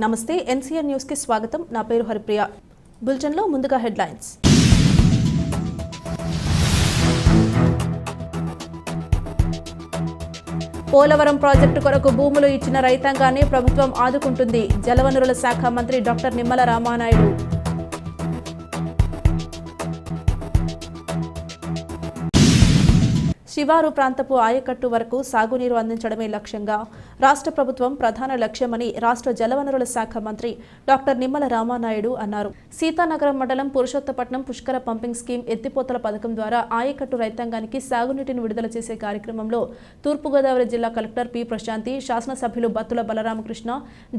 నమస్తే NCR news కి స్వాగతం. నా పేరు హరిప్రియ. బులెటిన్ లో ముందుగా హెడ్లైన్స్. పోలవరం ప్రాజెక్టు కొరకు భూములు ఇచ్చిన రైతాంగాన్ని ప్రభుత్వం ఆదుకుంటుంది. జలవనరుల శాఖ మంత్రి డాక్టర్ నిమ్మల రామానాయుడు. శివారు ప్రాంతపు ఆయకట్టు వరకు సాగునీరు అందించడమే లక్ష్యంగా రాష్ట్ర ప్రభుత్వం ప్రధాన లక్ష్యమని రాష్ట్ర జలవనరుల శాఖ మంత్రి డాక్టర్ నిమ్మల రామానాయుడు అన్నారు. సీతానగరం మండలం పురుషోత్తపట్నం పుష్కర పంపింగ్ స్కీమ్ ఎత్తిపోతల పథకం ద్వారా ఆయకట్టు రైతాంగానికి సాగునీటిని విడుదల చేసే కార్యక్రమంలో తూర్పుగోదావరి జిల్లా కలెక్టర్ పి ప్రశాంతి, శాసనసభ్యులు బత్తుల బలరామకృష్ణ,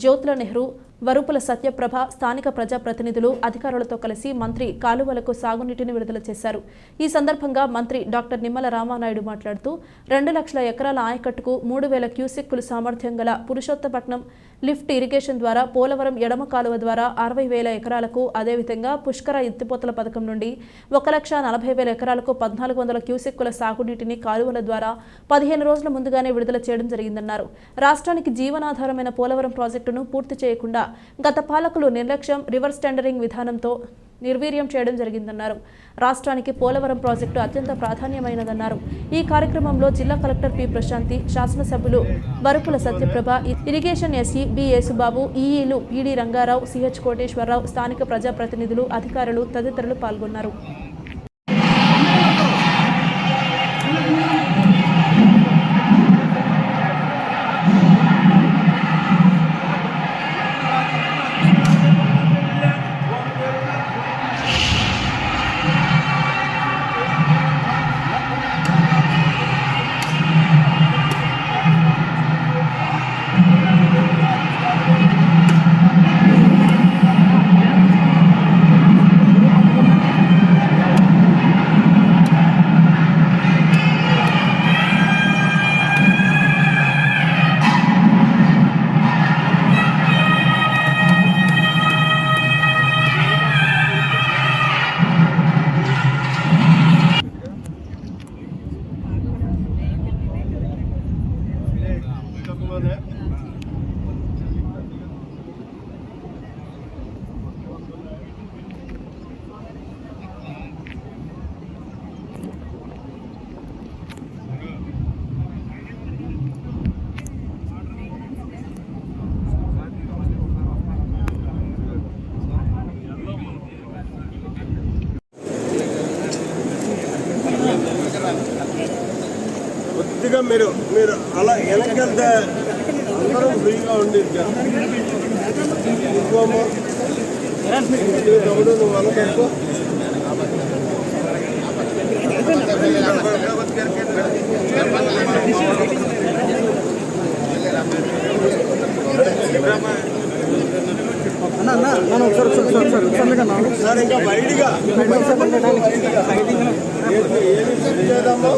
జ్యోతుల నెహ్రూ, వరుపుల సత్యప్రభ, స్థానిక ప్రజాప్రతినిధులు, అధికారులతో కలిసి మంత్రి కాలువలకు సాగునీటిని విడుదల చేశారు. ఈ సందర్భంగా మంత్రి డాక్టర్ నిమ్మల రామానాయుడు మాట్లాడుతూ 2 లక్షల ఎకరాల ఆయకట్టుకు 3,000 క్యూసెక్కుల సామర్థ్యం గల పురుషోత్తపట్నం లిఫ్ట్ ఇరిగేషన్ ద్వారా, పోలవరం ఎడమ కాలువ ద్వారా 60,000 ఎకరాలకు, అదేవిధంగా పుష్కర ఎత్తిపోతల పథకం నుండి 1,40,000 ఎకరాలకు 1,400 క్యూసెక్కుల సాగునీటిని కాలువల ద్వారా 15 రోజుల ముందుగానే విడుదల చేయడం జరిగిందన్నారు. రాష్ట్రానికి జీవనాధారమైన పోలవరం ప్రాజెక్టును పూర్తి చేయకుండా గత పాలకులు నిర్లక్ష్యం, రివర్స్ టెండరింగ్ విధానంతో నిర్వీర్యం చేయడం జరిగిందన్నారు. రాష్ట్రానికి పోలవరం ప్రాజెక్టు అత్యంత ప్రాధాన్యమైనదన్నారు. ఈ కార్యక్రమంలో జిల్లా కలెక్టర్ పి ప్రశాంతి, శాసనసభ్యులు Varupula Satyaprabha, irrigation SE B Yesubabu, ఈఈలు పిడి రంగారావు, సిహెచ్ కోటేశ్వరరావు, స్థానిక ప్రజాప్రతినిధులు, అధికారులు తదితరులు పాల్గొన్నారు. కొద్దిగా మీరు అలా వెనకెళ్తే అందరూ ఫ్రీగా ఉండేది కదా. నువ్వు వెనకెళ్ళి సార్ ఇంకా వైడ్గా ఏమి చేద్దామో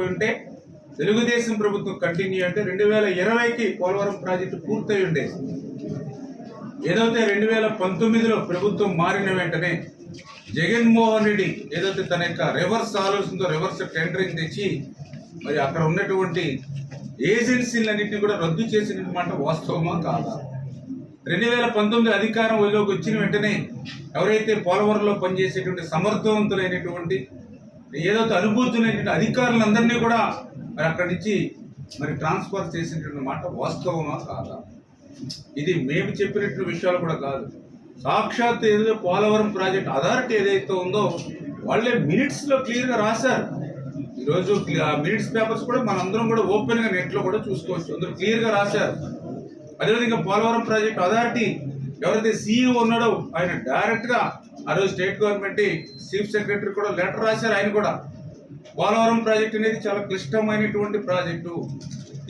ఉంటే తెలుగుదేశం ప్రభుత్వం కంటిన్యూ అంటే 2020కి పోలవరం ప్రాజెక్టు పూర్తయి ఉండేది. ఏదైతే 2019లో ప్రభుత్వం మారిన వెంటనే జగన్మోహన్ రెడ్డి ఏదైతే తన యొక్క రివర్స్ ఆలోచనతో రివర్స్ టెండరింగ్ తెచ్చి మరి అక్కడ ఉన్నటువంటి ఏజెన్సీలన్నింటినీ కూడా రద్దు చేసినమాట వాస్తవమా కాదా? 2019 అధికారం వదిలోకి వచ్చిన వెంటనే ఎవరైతే పోలవరంలో పనిచేసేటువంటి సమర్థవంతులైనటువంటి ఏదైతే అనుభూతులైనటువంటి అధికారులందరినీ కూడా మరి అక్కడి నుంచి మరి ట్రాన్స్ఫర్ చేసినటువంటి మాట వాస్తవమా కాదా? ఇది మేము చెప్పినటువంటి విషయాలు కూడా కాదు. సాక్షాత్ ఏదో పోలవరం ప్రాజెక్ట్ అథారిటీ ఏదైతే ఉందో వాళ్ళే మినిట్స్లో క్లియర్గా రాశారు. ఈరోజు మినిట్స్ పేపర్స్ కూడా మనందరం కూడా ఓపెన్గా నెట్లో కూడా చూసుకోవచ్చు. అందరూ క్లియర్గా రాశారు. అదేవిధంగా పోలవరం ప్రాజెక్ట్ అథారిటీ ఎవరైతే సీఈఓ ఉన్నాడో ఆయన డైరెక్ట్గా ఆ రోజు స్టేట్ గవర్నమెంట్ చీఫ్ సెక్రటరీ కూడా లెటర్ రాశారు. ఆయన కూడా పోలవరం ప్రాజెక్ట్ అనేది చాలా క్లిష్టమైనటువంటి ప్రాజెక్టు,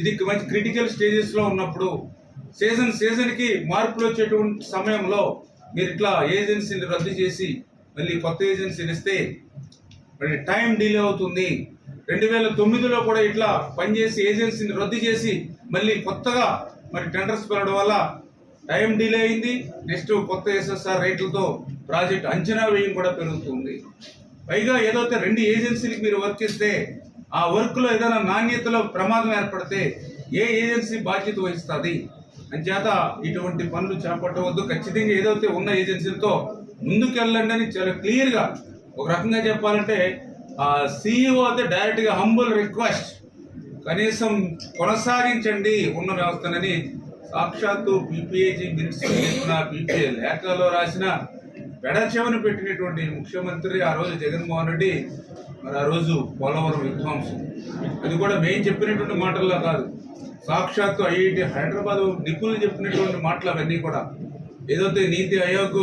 ఇది మంచి క్రిటికల్ స్టేజెస్లో ఉన్నప్పుడు సీజన్కి మార్పులు వచ్చేటువంటి సమయంలో మీరు ఇట్లా ఏజెన్సీని రద్దు చేసి మళ్ళీ కొత్త ఏజెన్సీని ఇస్తే మరి టైం డిలే అవుతుంది. 2009లో కూడా ఇట్లా పనిచేసి ఏజెన్సీని రద్దు చేసి మళ్ళీ కొత్తగా మరి టెండర్స్ పెరగడం వల్ల టైం డిలే అయింది. నెక్స్ట్ కొత్త ఎస్ఎస్ఆర్ రేట్లతో ప్రాజెక్ట్ అంచనా వ్యయం కూడా పెరుగుతుంది. పైగా ఏదైతే 2 ఏజెన్సీలకు మీరు వర్క్ ఇస్తే ఆ వర్క్లో ఏదైనా నాణ్యతలో ప్రమాదం ఏర్పడితే ఏ ఏజెన్సీ బాధ్యత వహిస్తుంది? అంచేత ఇటువంటి పనులు చేపట్టవద్దు. ఖచ్చితంగా ఏదైతే ఉన్న ఏజెన్సీలతో ముందుకెళ్ళండి అని చాలా క్లియర్గా, ఒక రకంగా చెప్పాలంటే ఆ సీఈఓ అయితే డైరెక్ట్గా హంబుల్ రిక్వెస్ట్, కనీసం కొనసాగించండి ఉన్న వ్యవస్థనని సాక్షాత్తు పీపీఏజీ మినిట్స్ చెప్పిన పీపీఏ లేఖలో రాసిన పెడచెవను పెట్టినటువంటి ముఖ్యమంత్రి ఆ రోజు జగన్మోహన్ రెడ్డి. మరి ఆ రోజు పోలవరం విధ్వంసం, అది కూడా మేము చెప్పినటువంటి మాటల్లో కాదు, సాక్షాత్తు ఐఐటి హైదరాబాద్ నిపుణులు చెప్పినటువంటి మాటలు అవన్నీ కూడా. ఏదైతే నీతి ఆయోగ్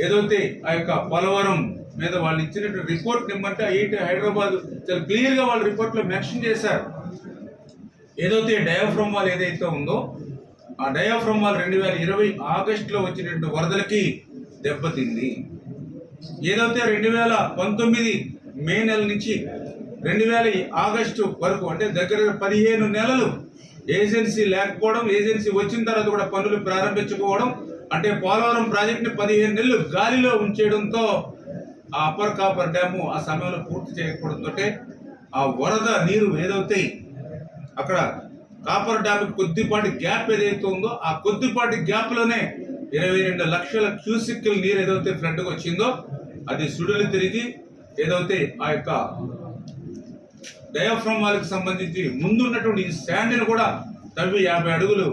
ఏదైతే ఆ యొక్క పోలవరం మీద వాళ్ళు ఇచ్చినటువంటి రిపోర్ట్ నిమ్మంటే ఐఐటి హైదరాబాద్ చాలా క్లియర్గా వాళ్ళ రిపోర్ట్లో మెన్షన్ చేశారు. ఏదైతే డయాఫ్రమ్ వాల్ ఏదైతే ఉందో ఆ డయాఫ్రమ్ వాల్ 2020 ఆగస్టులో వచ్చినటువంటి వరదలకి దెబ్బతింది. ఏదైతే 2019 మే నెల నుంచి 2000 ఆగస్టు వరకు అంటే దగ్గర 15 నెలలు ఏజెన్సీ లేకపోవడం, ఏజెన్సీ వచ్చిన తర్వాత కూడా పనులు ప్రారంభించుకోవడం, అంటే పోలవరం ప్రాజెక్టుని 15 నెలలు గాలిలో ఉంచేయడంతో ఆ అప్పర్ కాపర్ డ్యాము ఆ సమయంలో పూర్తి చేయకపోవడంతో ఆ వరద నీరు ఏదైతే అక్కడ కాపర్ డ్యామ్కి కొద్దిపాటి గ్యాప్ ఏదైతే ఉందో ఆ కొద్దిపాటి గ్యాప్లోనే 22 లక్షల క్యూసిక్ల నీరు ఏదైతే ఫ్లడ్కి వచ్చిందో అది సుడులు తిరిగి ఏదైతే ఆ యొక్క డయాఫ్రమ్ వాల్కి సంబంధించి ముందున్నటువంటి ఈ శాండ్ని కూడా తవ్వి 50 అడుగులు